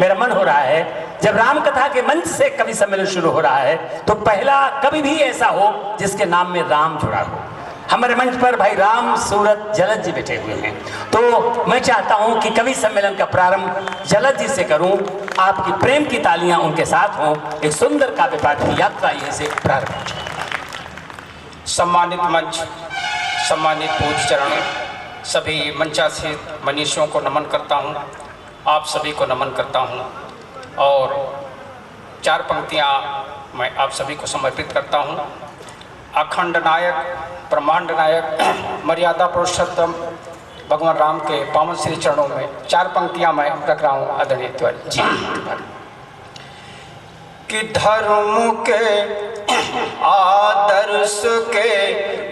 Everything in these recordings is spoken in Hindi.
मेरा मन हो रहा है जब राम कथा के मंच से कवि सम्मेलन शुरू हो रहा है तो पहला कवि भी ऐसा हो जिसके नाम में राम जुड़ा हो। हमारे मंच पर भाई राम सूरत जलद जी बैठे हुए हैं, तो मैं चाहता हूं कि कवि सम्मेलन का प्रारंभ जलद जी से करूं। आपकी प्रेम की तालियां उनके साथ हों। एक सुंदर काव्य पाठ की यात्रा यहीं से प्रारंभ हो जाए। सम्मानित मंच, सम्मानित पूज्य चरण, सभी मंचासीन मनीषियों को नमन करता हूं, आप सभी को नमन करता हूं और 4 पंक्तियां मैं आप सभी को समर्पित करता हूं। अखंड नायक, ब्रह्मांड नायक, मर्यादा पुरुषोत्तम भगवान राम के पावन श्री चरणों में 4 पंक्तियां मैं रख रहा हूं आदरणीय तिवारी जी। कि धर्म के आदर्श के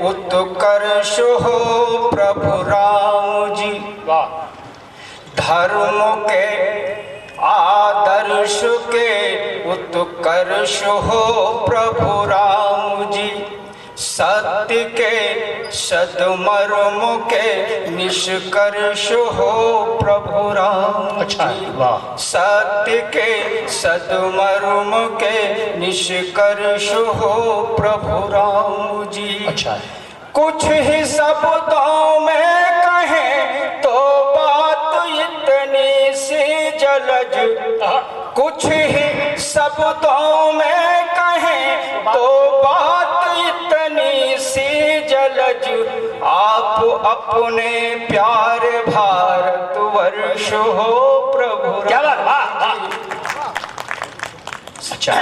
उत्कर्ष हो प्रभु राम जी। धर्म के आदर्श के उत्कर्ष हो प्रभु राम जी। सत्य के सदमर्म के निष्कर्ष हो प्रभु राम। अच्छा, वाह। सत्य के सदमर्म के निष्कर्ष हो प्रभु राम जी। अच्छा, कुछ ही शब्दों में कहें तो बात इतनी सी जलज, कुछ ही शब्दों में कहें तो बात इतनी सी जलज। आप अपने प्यारे भारतवर्ष हो प्रभु। क्या बात, वाह वाह। अच्छा,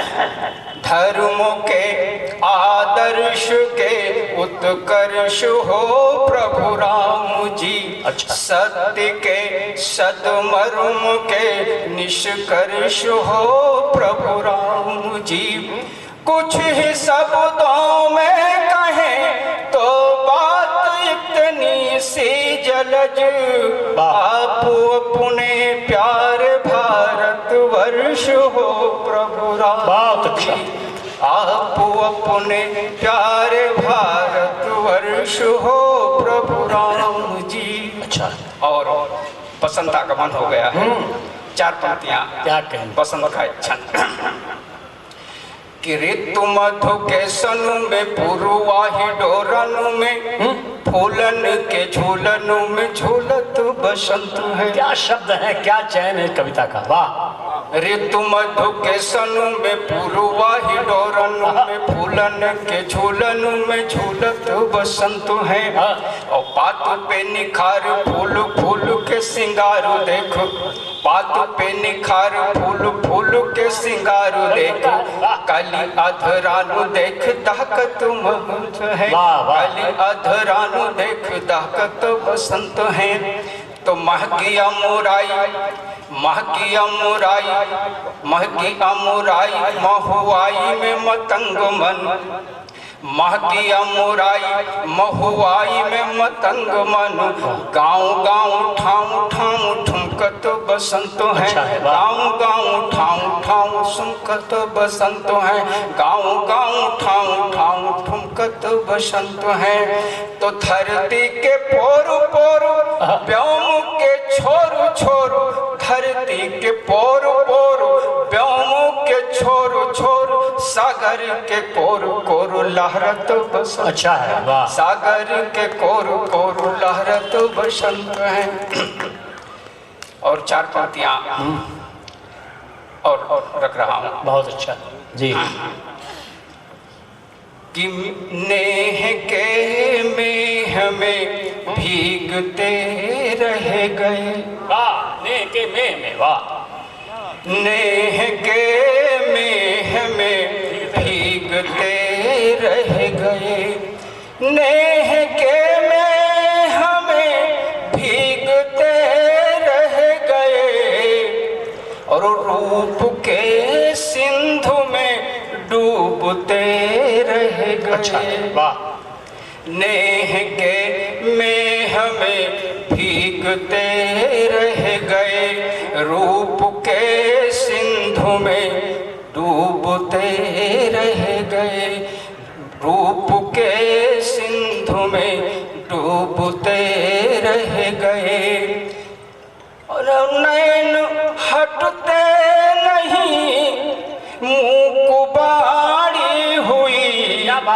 धर्म के आदर्श के उत्कर्ष हो प्रभु राम जी। अच्छा। सत्य के सदमर्म के निष्कर्ष हो प्रभु राम जी। कुछ ही शब्दों में कहें तो बात इतनी सी जलज। आप अपने प्यारे भारतवर्ष हो प्रभु राम। बहुत अच्छा। आप अपने प्यारे भारतवर्ष हो प्रभु राम जी। अच्छा, और बसंत आगमन हो गया है। 4 पंक्तियां क्या कहें। बसंत का छंद। कि ऋतु मधु के सनु में पुरवाही डोरन में फूलन के झूलन में झूलत बसंत है। क्या शब्द है, क्या चयन है कविता का, वाह। ऋतु मधु के सनु में पुरवाही डोरन में फूलन के झूलन में झूलत बसंत है। और पात पे निखार फूल फूल के सिंगारू देखो। पात पे निखार फूल फूल के सिंगारू देखो। काली अधरानु देख दाकत महंत है। काली अधरानु देख दाकत बसंत है। तो महकी अमुराई, महकी अमुराई, महकी अमुराई महुआई में मतंग मन। महकी अमुराई महुआई में मतंग मन। गाँव गाँव ठाम ठाम ठुमकत बसंत है। गाँव गाँव ठाम ठाम सुमकत बसंत है। गाँव गाँव ठाम ठाम ठुमकत बसंत है। तो धरती के पोर पोर व्योम के छोर छोर। धरती के पोर पोर व्योम के छोर छोर। सागर के कोर कोर लहरत बसंत। अच्छा है, वाह। सागर के कोर कोर लहरत बसंत है। और 4 पंक्तियां और रख रहा हूं। बहुत अच्छा जी। कि नेह के मेह में भीगते रह गए। वाह, नेह के मेह में, वाह। नेह के मेह में भीगते रह गए। नेह के मेह में भीगते रह गए। और रूप के सिंधु में डूबते रह गए। अच्छा, वाह। नेह के मेह में भीगते रह गए। रूप के सिंधु में डूबते रह गए। रूप के सिंधु में डूबते रह गए। और नैन हटते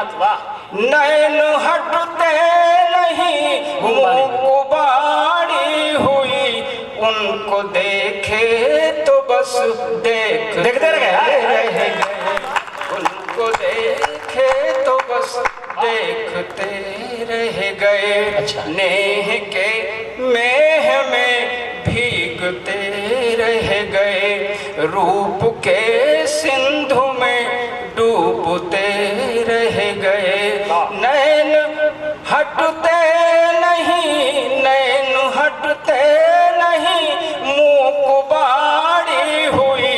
बात, वाह। नैन हटते नहीं मुँह को बाड़ी हुई, उनको देखे तो बस देखते रह गए, उनको देखे तो बस देखते रह गए। अच्छा। नेह के मेह में भीगते रह गए, रूप के सिंधु में डूबते रह गए। नैन हटते नहीं, नैन हटते नहीं, मुँह को बाड़ी हुई,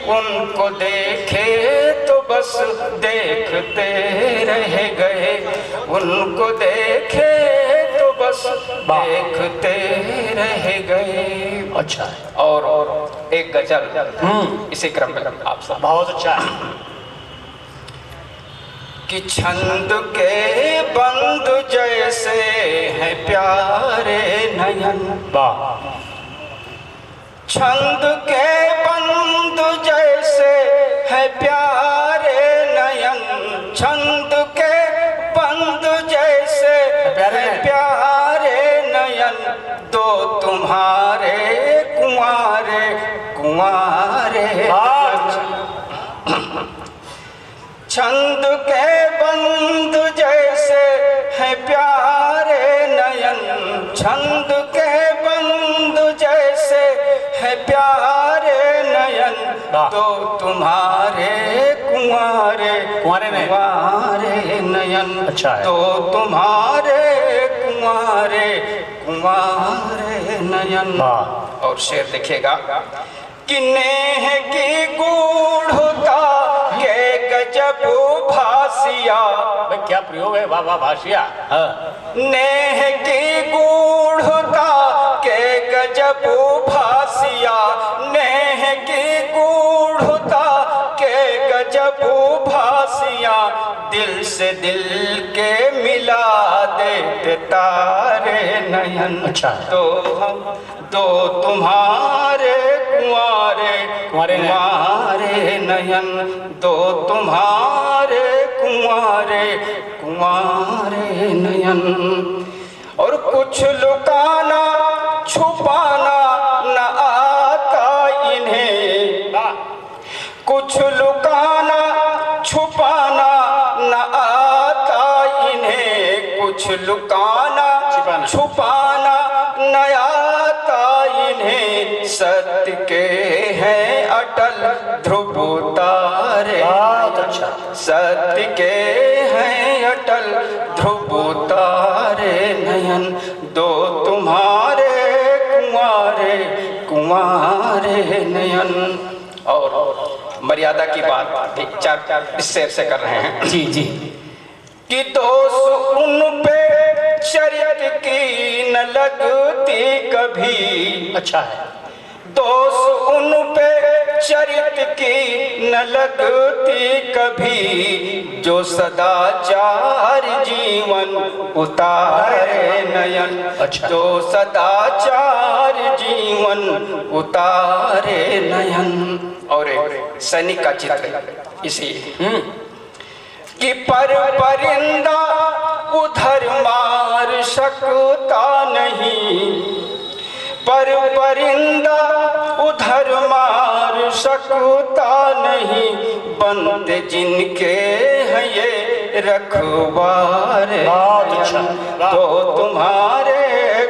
उनको देखे तो बस देखते रह गए, उनको देखे तो बस देखते रह गए। अच्छा। और एक गजल इसी क्रम में आप सब। बहुत अच्छा है। कि छंद के बंद जैसे है प्यारे नयन, वाह। छंद के बंद जैसे है प्यारे नयन, छंद के बंद जैसे है प्यारे नयन, दो तुम्हारे कुंवारे कुंवारे। छंद के बंद जैसे है प्यारे नयन, छंद के बंद जैसे है प्यारे नयन, तो तुम्हारे कुंवारे कुंवारे नयन। अच्छा है। तो तुम्हारे कुंवारे कुंवारे नयन। और शेर देखिएगा कि नेह की गूढ़ता के गजब भासिया। क्या प्रयोग है, वाह वाह भाषिया। नेह की गूढ़ता के गजब भासिया, नेह की गूढ़ता के गजब भासिया, दिल से दिल के मिला देते तारे नयन। अच्छा। तो हम दो तुम्हारे कुंवारे कुंवारे नयन, दो तुम्हारे कुंवारे कुंवारे नयन। और कुछ लुकाना छुपाना न आता इन्हें, कुछ लुकाना छुपाना न आता इन्हें, कुछ लुकाना छुपाना न आता इन्हें, सत्य के हैं अटल ध्रुव तारे। सत्य के हैं अटल ध्रुव तारे नयन, दो तुम्हारे कुंवारे कुंवारे नयन। और मर्यादा की बात भी चार इस शेर से कर रहे हैं। जी जी। कि दोष उन पे चरित्र की न लगती कभी। अच्छा है। दोष उन पे चरित्र की न लगती कभी, जो सदाचार जीवन उतारे नयन। अच्छा। जो सदाचार जीवन उतारे नयन। और एक सैनिक का चित्र इसी कि परिंदा उधर मार सकता नहीं, परिंदा उधर मार सकता नहीं, बंदे जिनके हैं ये रखवारे। तो तुम्हारे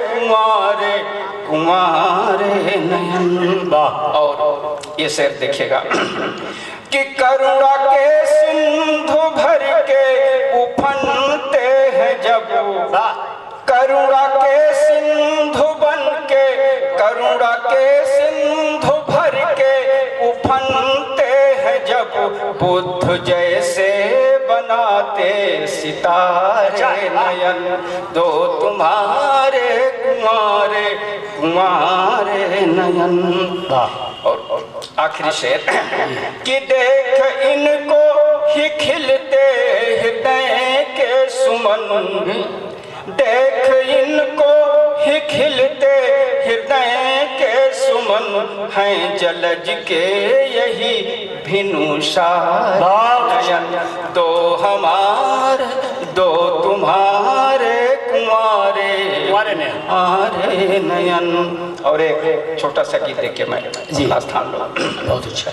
कुंवारे कुंवारे नयन। और ये शेर देखिएगा कि करुणा के सिंधु भर के उफनते हैं जब, करुणा के सिंधु बन के, करुणा के सिंधु भर के उफनते हैं जब, बुद्ध जैसे बनाते सितारे नयन, दो तुम्हारे कुंवारे कुंवारे नयन। और आखिरी शेर कि देख इनको ही खिलते हृदय के सुमन, देख इनको ही खिलते हृदय के सुमन, हैं जलज के यही भिनुषा नयन, तो हमारे दो तुम्हारे कुंवारे नयन। आरे नयन। और एक छोटा सा गीत देख के मैं जी। स्थान लूँ। बहुत अच्छा।